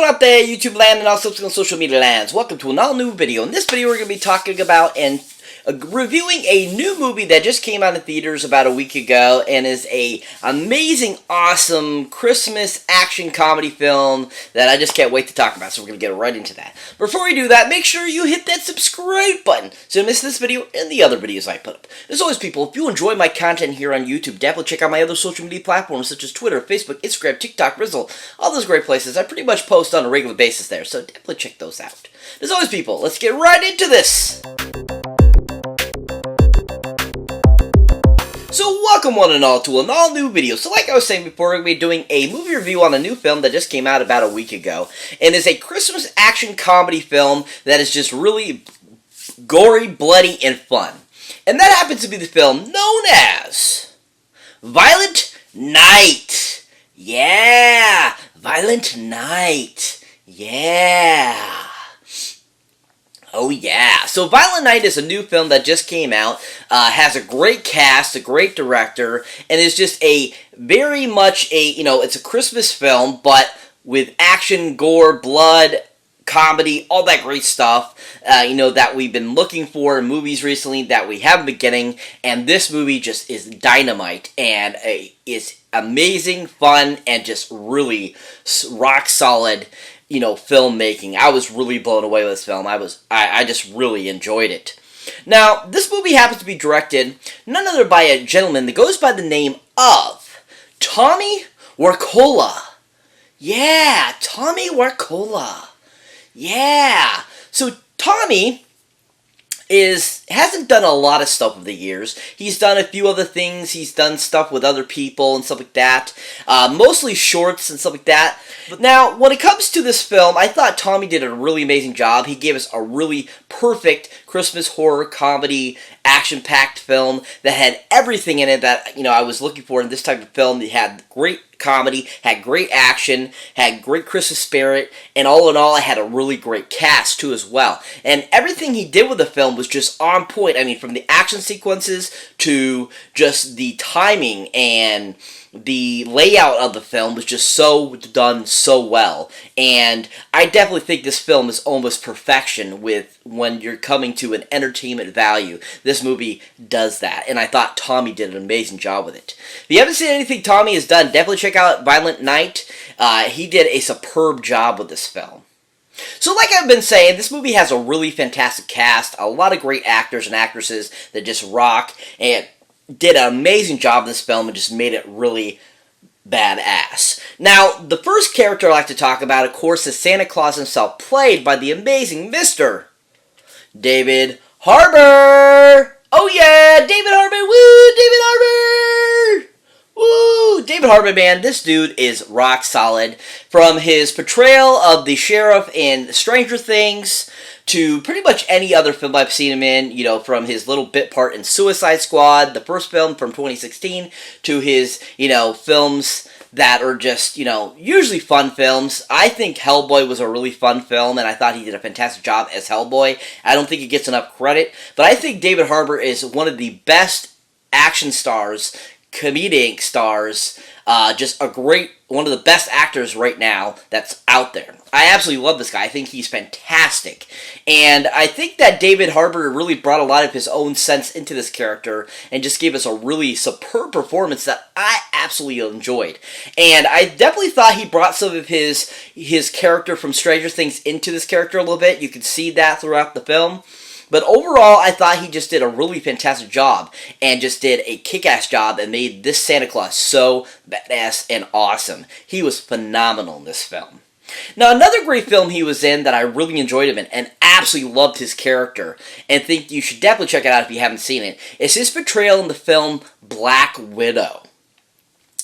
going up there, YouTube land, and also on social media lands? Welcome to an all-new video. In this video, we're going to be talking about and reviewing a new movie that just came out in theaters about a week ago, and is a amazing, awesome Christmas action comedy film that I just can't wait to talk about. So we're going to get right into that. Before we do that, make sure you hit that subscribe button so you don't miss this video and the other videos I put up. As always, people, if you enjoy my content here on YouTube, definitely check out my other social media platforms such as Twitter, Facebook, Instagram, TikTok, Rizzle, all those great places. I pretty much post on a regular basis there, so definitely check those out. As always, people, let's get right into this. So welcome one and all to an all-new video. So like I was saying before, we're going to be doing a movie review on a new film that just came out about a week ago. And it's a Christmas action comedy film that is just really gory, bloody, and fun. And that happens to be the film known as Violent Night. Yeah! Violent Night. Yeah! Oh yeah. So Violent Night is a new film that just came out, has a great cast, a great director, and is just a very much a, it's a Christmas film, but with action, gore, blood, comedy, all that great stuff, that we've been looking for in movies recently that we haven't been getting, and this movie just is dynamite, and is amazing, fun, and just really rock solid filmmaking. I was really blown away with this film. I just really enjoyed it. Now, this movie happens to be directed none other by a gentleman that goes by the name of Tommy Wirkola. Yeah, Tommy Wirkola. Yeah. So Tommy hasn't done a lot of stuff over the years. He's done a few other things. He's done stuff with other people and stuff like that. Mostly shorts and stuff like that. But now, when it comes to this film, I thought Tommy did a really amazing job. He gave us a really perfect Christmas horror comedy action-packed film that had everything in it that I was looking for in this type of film. It had great comedy, had great action, had great Christmas spirit, and all in all, it had a really great cast too as well. And everything he did with the film was just on point. I mean, from the action sequences to just the timing and the layout of the film was just so done so well. And I definitely think this film is almost perfection with when you're coming to an entertainment value. This movie does that, and I thought Tommy did an amazing job with it. If you haven't seen anything Tommy has done, definitely check out Violent Night. He did a superb job with this film. So like I've been saying, this movie has a really fantastic cast, a lot of great actors and actresses that just rock, and did an amazing job in this film and just made it really badass. Now, the first character I'd like to talk about, of course, is Santa Claus himself, played by the amazing Mr. David Harbour! Oh yeah, David Harbour! Woo! David Harbour! Woo! David Harbour, man, this dude is rock solid. From his portrayal of the sheriff in Stranger Things to pretty much any other film I've seen him in, from his little bit part in Suicide Squad, the first film from 2016, to his, films that are just, usually fun films. I think Hellboy was a really fun film, and I thought he did a fantastic job as Hellboy. I don't think he gets enough credit, but I think David Harbour is one of the best action stars, comedic stars, just one of the best actors right now that's out there. I absolutely love this guy. I think he's fantastic. And I think that David Harbour really brought a lot of his own sense into this character and just gave us a really superb performance that I absolutely enjoyed. And I definitely thought he brought some of his character from Stranger Things into this character a little bit. You can see that throughout the film. But overall, I thought he just did a really fantastic job and just did a kick-ass job and made this Santa Claus so badass and awesome. He was phenomenal in this film. Now, another great film he was in that I really enjoyed him in and absolutely loved his character and think you should definitely check it out if you haven't seen it, is his portrayal in the film Black Widow.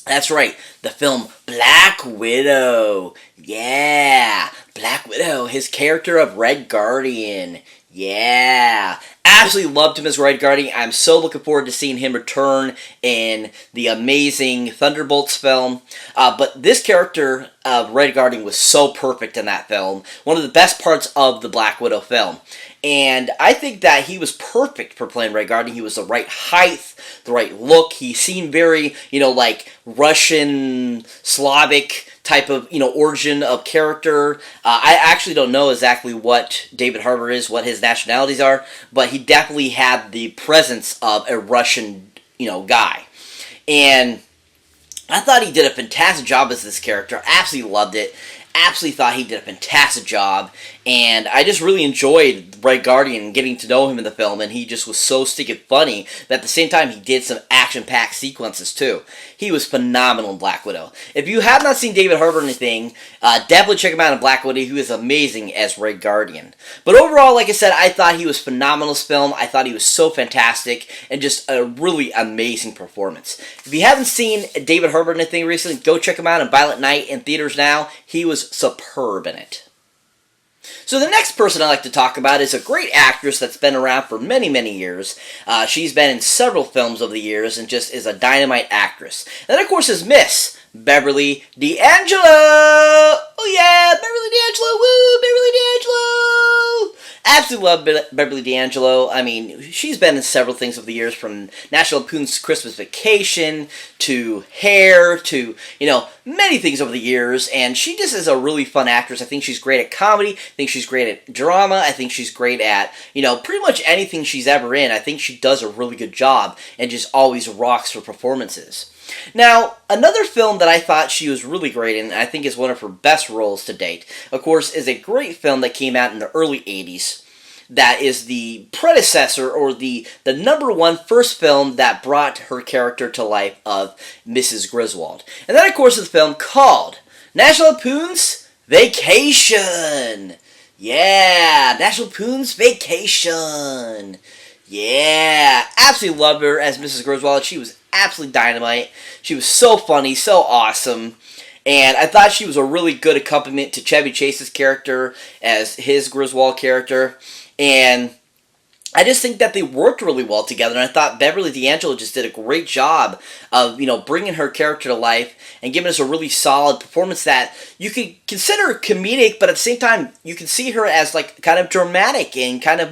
That's right, the film Black Widow. Yeah, Black Widow, his character of Red Guardian. Yeah, Absolutely loved him as Red Guardian. I'm so looking forward to seeing him return in the amazing Thunderbolts film. But this character of Red Guardian was so perfect in that film. One of the best parts of the Black Widow film. And I think that he was perfect for playing Red Guardian. He was the right height, the right look. He seemed very, like Russian, Slavic type of, origin of character. I actually don't know exactly what David Harbour is, what his nationalities are, but he definitely had the presence of a Russian, guy. And I thought he did a fantastic job as this character. Absolutely loved it. Absolutely thought he did a fantastic job, and I just really enjoyed Red Guardian and getting to know him in the film, and he just was so stinking funny that at the same time he did some action-packed sequences too. He was phenomenal in Black Widow. If you have not seen David Harbour or anything, definitely check him out in Black Widow. He was amazing as Red Guardian. But overall, like I said, I thought he was phenomenal in this film. I thought he was so fantastic, and just a really amazing performance. If you haven't seen David Harbour or anything recently, go check him out in Violent Night in theaters now. He was superb in it. So the next person I'd like to talk about is a great actress that's been around for many, many years. She's been in several films over the years and just is a dynamite actress. And that, of course, is Miss Beverly D'Angelo! Oh yeah, Beverly D'Angelo! Woo, Beverly D'Angelo! Absolutely love Beverly D'Angelo. I mean, she's been in several things over the years, from National Lampoon's Christmas Vacation to Hair to, many things over the years. And she just is a really fun actress. I think she's great at comedy. I think she's great at drama. I think she's great at, pretty much anything she's ever in. I think she does a really good job and just always rocks her performances. Now, another film that I thought she was really great in, and I think is one of her best roles to date, of course, is a great film that came out in the early 80s. That is the predecessor, or the number one first film that brought her character to life of Mrs. Griswold. And that, of course, is the film called National Lampoon's Vacation. Yeah, National Lampoon's Vacation. Yeah, absolutely loved her as Mrs. Griswold. She was absolutely dynamite. She was so funny, so awesome. And I thought she was a really good accompaniment to Chevy Chase's character as his Griswold character. And I just think that they worked really well together, and I thought Beverly D'Angelo just did a great job of, bringing her character to life and giving us a really solid performance that you could consider comedic, but at the same time, you can see her as, kind of dramatic and kind of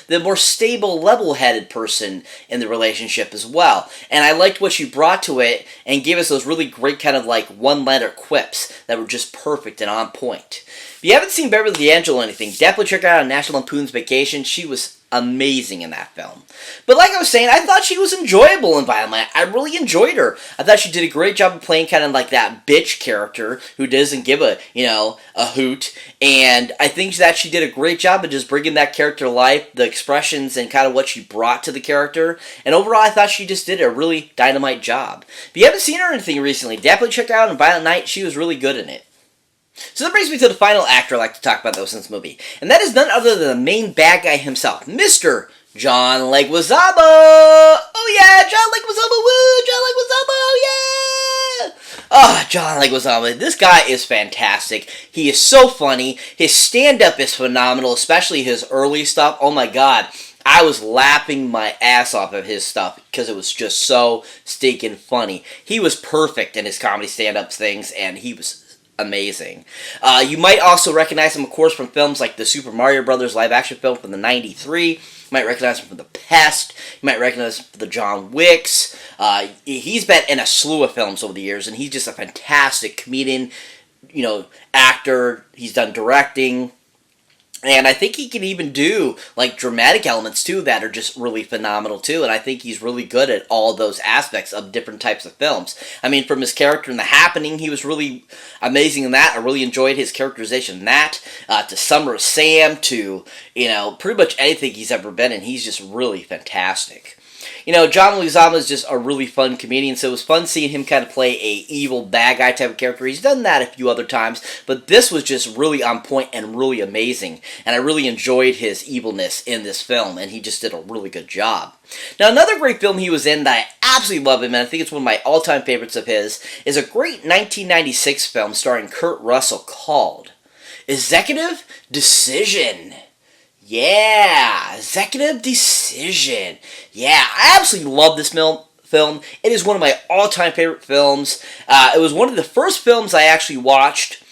the more stable, level-headed person in the relationship as well. And I liked what she brought to it and gave us those really great kind of, one-letter quips that were just perfect and on point. If you haven't seen Beverly D'Angelo or anything, definitely check her out on National Lampoon's Vacation. She was amazing in that film. But like I was saying, I thought she was enjoyable in Violent Night. I really enjoyed her. I thought she did a great job of playing kind of like that bitch character who doesn't give a hoot. And I think that she did a great job of just bringing that character to life, the expressions and kind of what she brought to the character. And overall, I thought she just did a really dynamite job. If you haven't seen her or anything recently, definitely check her out in Violent Night. She was really good in it. So that brings me to the final actor I'd like to talk about, though, in this movie. And that is none other than the main bad guy himself, Mr. John Leguizamo! Oh yeah, John Leguizamo, woo! John Leguizamo, yeah! Oh, John Leguizamo, this guy is fantastic. He is so funny. His stand-up is phenomenal, especially his early stuff. Oh my god. I was laughing my ass off of his stuff because it was just so stinking funny. He was perfect in his comedy stand-up things, and he was amazing. You might also recognize him, of course, from films like the Super Mario Brothers live-action film from the '93. You might recognize him from The Pest. You might recognize him from the John Wicks. He's been in a slew of films over the years, and he's just a fantastic comedian, actor. He's done directing. And I think he can even do, dramatic elements, too, that are just really phenomenal, too. And I think he's really good at all those aspects of different types of films. I mean, from his character in The Happening, he was really amazing in that. I really enjoyed his characterization in that. To Summer of Sam, to, pretty much anything he's ever been in. He's just really fantastic. John Leguizamo is just a really fun comedian, so it was fun seeing him kind of play a evil bad guy type of character. He's done that a few other times, but this was just really on point and really amazing, and I really enjoyed his evilness in this film, and he just did a really good job. Now, another great film he was in that I absolutely love him, and I think it's one of my all-time favorites of his, is a great 1996 film starring Kurt Russell called Executive Decision. Yeah, Executive Decision. Yeah, I absolutely love this film. It is one of my all-time favorite films. It was one of the first films I actually watched,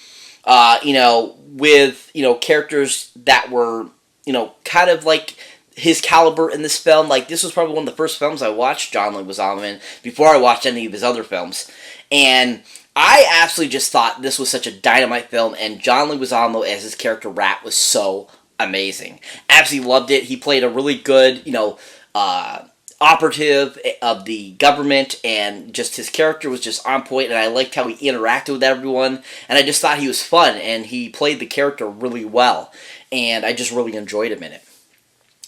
with, characters that were, kind of like his caliber in this film. Like, this was probably one of the first films I watched John Leguizamo in before I watched any of his other films. And I absolutely just thought this was such a dynamite film, and John Leguizamo as his character Rat was so amazing. Absolutely loved it. He played a really good, operative of the government, and just his character was just on point, and I liked how he interacted with everyone, and I just thought he was fun, and he played the character really well, and I just really enjoyed him in it.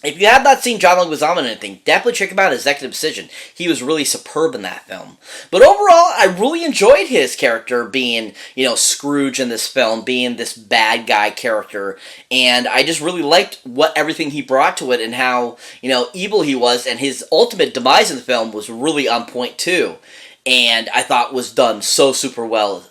If you have not seen John Leguizamo in anything, definitely check him out in Executive Decision. He was really superb in that film. But overall, I really enjoyed his character being, Scrooge in this film, being this bad guy character. And I just really liked everything he brought to it, and how, evil he was. And his ultimate demise in the film was really on point too. And I thought was done so super well,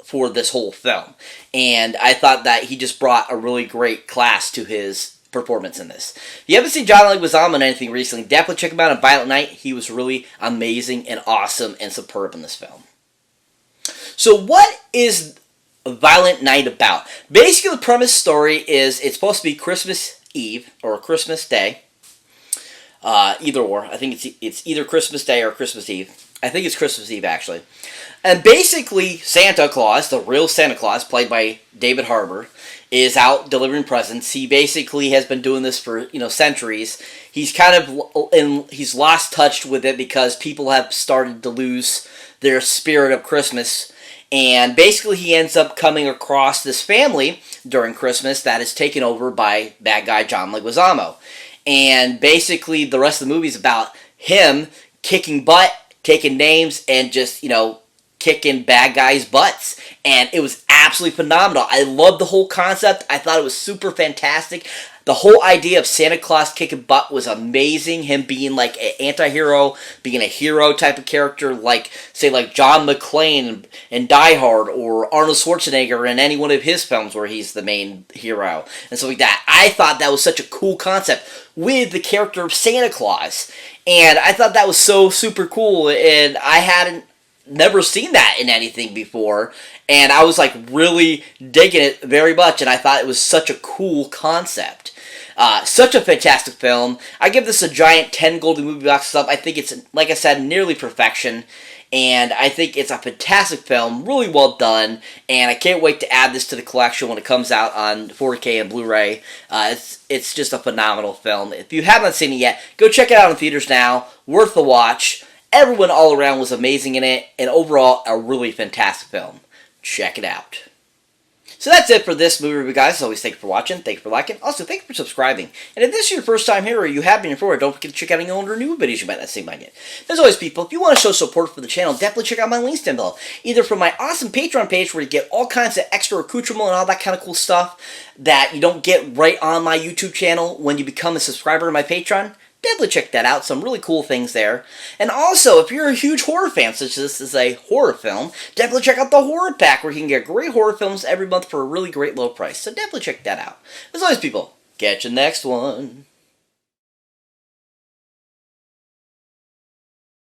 for this whole film. And I thought that he just brought a really great class to his performance in this. If you haven't seen John Leguizamo in anything recently, definitely check him out on Violent Night. He was really amazing and awesome and superb in this film. So what is Violent Night about? Basically, the premise story is it's supposed to be Christmas Eve or Christmas Day. Either or. I think it's either Christmas Day or Christmas Eve. I think it's Christmas Eve, actually. And basically, Santa Claus, the real Santa Claus, played by David Harbour, is out delivering presents. He basically has been doing this for, centuries. He's he's lost touch with it because people have started to lose their spirit of Christmas. And basically he ends up coming across this family during Christmas that is taken over by bad guy John Leguizamo. And basically the rest of the movie is about him kicking butt, taking names, and just, kicking bad guys' butts. And it was absolutely phenomenal. I loved the whole concept. I thought it was super fantastic. The whole idea of Santa Claus kicking butt was amazing. Him being like an anti-hero, being a hero type of character, like, say, like John McClane in Die Hard, or Arnold Schwarzenegger in any one of his films where he's the main hero, and stuff like that. I thought that was such a cool concept with the character of Santa Claus. And I thought that was so super cool, and I hadn't never seen that in anything before, and I was like really digging it very much, and I thought it was such a cool concept. Such a fantastic film. I give this a giant 10 golden movie boxes up. I think it's, like I said, nearly perfection, and I think it's a fantastic film, really well done, and I can't wait to add this to the collection when it comes out on 4K and Blu-ray. It's just a phenomenal film. If you haven't seen it yet, go check it out in theaters now. Worth the watch. Everyone all around was amazing in it, and overall, a really fantastic film. Check it out. So that's it for this movie review, guys. As always, thank you for watching, thank you for liking, also thank you for subscribing. And if this is your first time here, or you have been before, don't forget to check out any older new videos you might not have seen mine yet. As always, people, if you want to show support for the channel, definitely check out my links down below. Either from my awesome Patreon page, where you get all kinds of extra accoutrement and all that kind of cool stuff that you don't get right on my YouTube channel when you become a subscriber to my Patreon. Definitely check that out. Some really cool things there. And also, if you're a huge horror fan, such as this is a horror film, definitely check out the horror pack, where you can get great horror films every month for a really great low price. So definitely check that out. As always, people, catch you next one.